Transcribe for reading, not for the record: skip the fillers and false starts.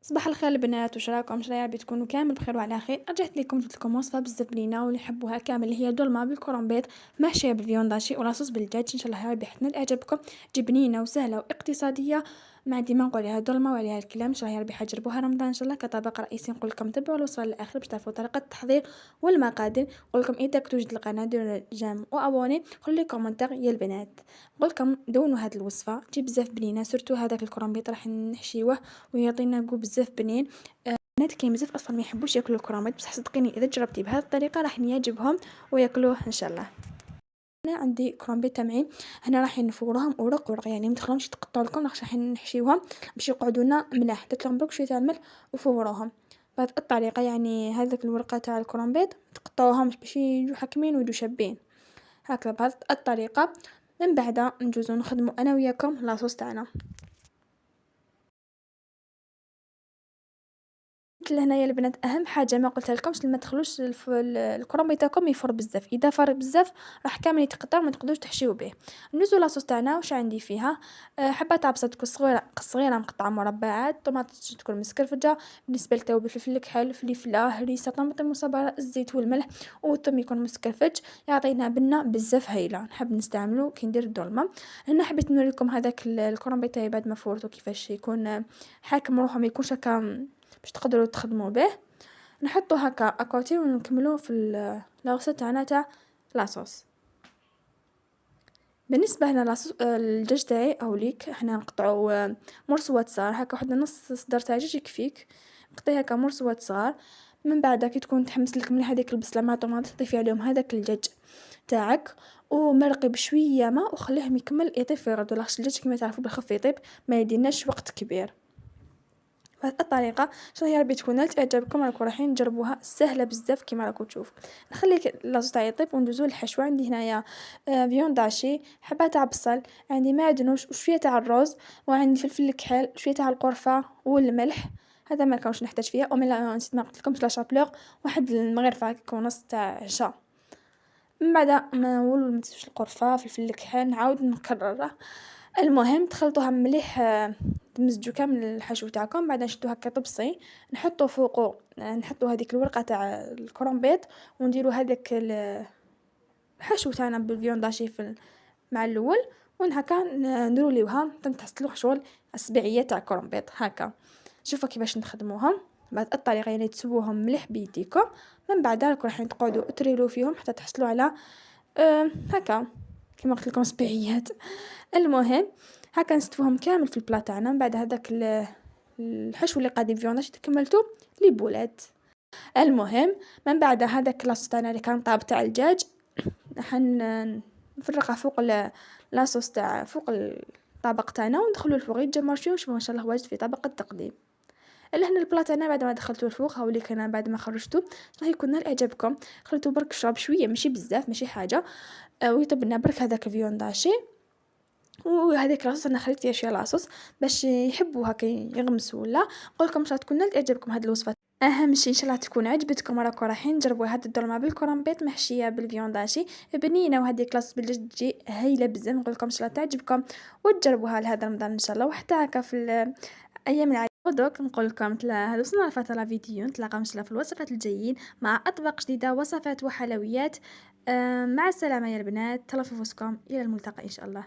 صباح الخير البنات، واش راكم؟ ان شاء الله تكونوا كامل بخير وعلى خير. رجعت لكم جبت لكم وصفه بزاف بنينه واللي يحبوها كامل، اللي هي دولمه بالكرومبيط محشيه بالفيونداشي ولا صوص بالدجاج. ان شاء الله يا ربي حتنال اعجابكم. بنينه وسهله واقتصاديه، ما ديما نقول عليها دولمه وعليها الكلام. ان شاء الله يا ربي حتجربوها رمضان ان شاء الله كطبق رئيسي. نقول لكم تبعوا الوصفه للاخر باش تعرفوا طريقه التحضير والمقادير. نقول لكم اذا كنتوا جديد القناه ديروا جيم وابوني، خلوا لي كومنتير يا البنات. نقول لكم دونوا هذه الوصفه تجي بزاف بنينه، سورتو هذاك الكرومبيط راح نحشيوه ويعطينا جو بزاف بنين. بنات كاين بزاف اطفال ما يحبوش ياكلوا الكراميط، بصح صدقيني اذا جربتي بهذه الطريقه راح يعجبهم وياكلوه ان شاء الله. انا عندي كرومبيط تمعين، هنا راح نفورهم ورق ورق، يعني ما تخلوهمش يتقطعوا لكم، راح نحشيوهم باش يقعدوا لنا ملاح. درت لهم برك شويه تاع الملح وفوروهم بهذه الطريقه. يعني هذاك الورقه تاع الكرومبيط تقطعوهم باش يجوا حكمين ويجوا شابين هكذا بهذه الطريقه. من بعد نجوزو نخدموا انا وياكم لاصوص تاعنا. لهنايا البنات اهم حاجه ما قلت لكمش، لما تخلوش الكرنب تاعكم يفر بزاف. اذا فر بزاف راح كامل يتقطع وما تقدروش تحشيو به. ندوزو لاصوص تاعنا. واش عندي فيها؟ حبه تاع بصل تكون صغيره مقطعه مربعات، طماطم تكون مسكرفجه. بالنسبه للتوابل فلفل الكحل، فلفله، هريسه، طماطم مصبره، الزيت والملح والثوم يكون مسكرفج، يعطينا بنه بزاف هايله. نحب نستعملو كي ندير الدولمه. هنا حبيت نوريكم هذاك الكرنب تاعي بعد ما فورتو كيفاش يكون حاكم روحه، ما يكونش هكا باش تقدروا تخدموا به. نحطو هكا اكوتي ونكملوه في اللاصوص تاعنا تاع لاصوص. بالنسبه هنا الدجاج تاعي او ليك، احنا نقطعوا مرصوات صغار هكا، واحد نص صدر تاع دجاج يكفيك. نقطعي هكا مرصوات صغار. من بعد كي تكون تحمس لك مليح هذيك البصله مع طوماطم، تضيفي عليهم هذاك الدجاج تاعك ومرقي بشويه ماء وخليهم يكمل يطيب في غرضو. لاخاطش الدجاج كما تعرفوا بالخف يطيب، ما يديناش وقت كبير. بهذه الطريقه ان شاء الله يا ربي تكون نالت اعجابكم. راكم رايحين تجربوها سهله بزاف كما راكم تشوفوا. نخلي لاصوص تاعي يطيب وندوزو للحشوه. عندي هنايا فيونداشي، حبه تاع بصل، عندي معدنوش وشويه تاع الرز، وعندي فلفل الكحل، شويه تاع القرفه والملح. هذا ما كانش نحتاج فيها. وملا نسيت ما قلت لكمش لا شابلور، واحد المغرفه كيكون نص تاع عشاء. من بعد ما نولو نمسوش القرفه فلفل الكحل نعاود نكرره. المهم تخلطوها مليح، تمزجوا كامل الحشو تاعكم. بعد نشدو هكا طبسي نحطو فوقو، نحطو هذيك الورقه تاع الكرومبيط ونديرو هذاك الحشو تاعنا بالفيونداشي مع الاول، هكا نديرو ليوها تنحصلوا شغل السبيعيه تاع الكرومبيط هكا. شوفوا كيفاش نخدموهم بهذه الطريقه، يعني تسووهم مليح بيديكم. من بعد راكم تقعدوا تريلو فيهم حتى تحصلوا على هكا كما قلت لكم سبيعيات. المهم هكا نستفوهم كامل في البلا تاعنا. من بعد هذاك الحشو اللي قاعدين فيوناش كملتو لي بولات. المهم من بعد هذاك لاصوص تاعنا اللي كان طاب تاع الدجاج نفرغها فوق لاصوص تاع فوق الطبق تاعنا وندخلو الفوق يتجمر شويه. وشوفوا ما شاء الله واجد في طبق التقديم. لهنا البلا تاعنا بعد ما دخلتو الفوق هاوليك انا بعد ما خرجتو راح يكون نال اعجابكم. خليتو برك شرب شويه ماشي بزاف ماشي حاجه، ويطيب لنا برك هذاك الفيونداشي. وهذيك لاصوص انا خليت فيها شويه لاصوص باش يحبوا هكا يغمسوا. ولا نقول لكم ان تكون نالت اعجابكم هذه الوصفه. اهم شيء ان شاء الله تكون عجبتكم. راكم رايحين تجربوا هذه الدولمه بالكرنبيط محشيه بالفيونداشي بنينه، وهذيك لاصوص بالدجاج تجي هايله بزاف. نقول لكم ان شاء الله تعجبكم وتجربوها لهذا رمضان ان شاء الله، وحتى هكا في الايام العاديه. ودوك نقول لكم هذا وصلنا لفتره فيديو. نتلاقاو ان شاء الله في الوصفات الجايين مع اطباق جديده وصفات وحلويات. مع السلامه يا البنات، تهلاو في نفسكم، الى الملتقى ان شاء الله.